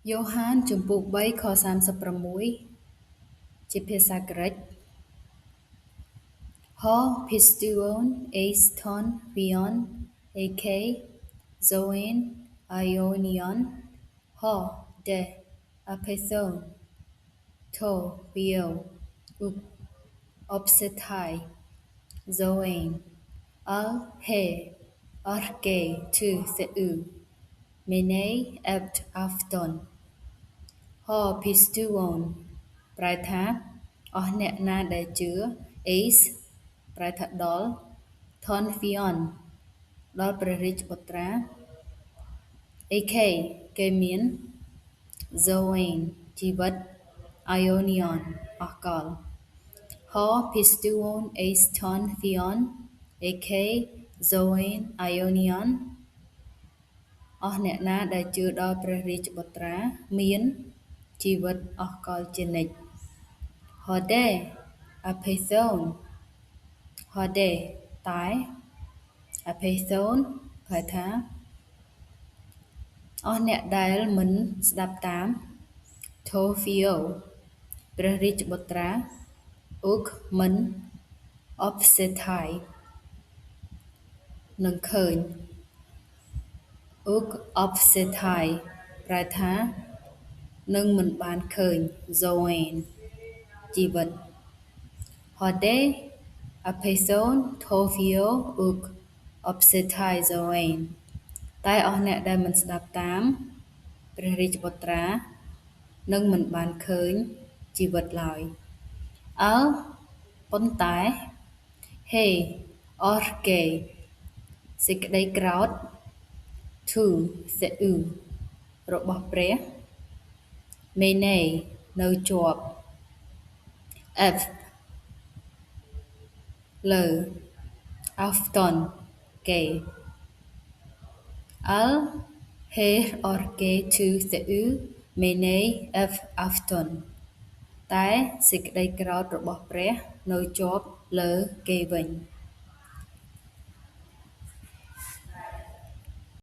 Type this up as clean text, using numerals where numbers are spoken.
យ៉ូហានជំពូក3ខ36ជាភាសាក្រិក Ho pistion eis ton vion ek zoen ionion ho de apethon to vio up opsetai zoen al he arche tu seu mene ept afton Ho pistion ប្រែថាអស់អ្នកណាដែលជឿ Ace ប្រែថាដល់ Ton Vion ដល់ព្រះរាជបុត្រា AK គេមាន Zoen ជីវិត Ionion អស់កល Ho pistion Ace Ton Vion AK Zoen Ionion អស់អ្នកណាដែលជឿដល់ព្រះរាជបុត្រាមានជីវិតអស់កលជានិច្ច Hode Apethon Hode តែ Apethon ប្រែថាអស់អ្នកដែលមិនស្ដាប់តាម Tofio ព្រះរាជបុត្រា Uk មិន Opsetai នឹងឃើញ Uk Opsetai ប្រែថានឹងមិនបានឃើញ Zoen ជីវិត Hode Apethon Tofio Uk Opsetai Zoen តែអស់អ្នកដែលមិនស្ដាប់តាមព្រះរាជបុត្រានឹងមិនបានឃើញជីវិតឡើយ Al ប៉ុន្តែ He Orge សេចក្តីក្រោធ Tu Seu របស់ព្រះ Mene នៅជាប់ F លើ Afton គេ Al he orge tu seu mene F Afton តែសេចក្តីក្រោធរបស់ព្រះនៅជាប់លើគេវិញ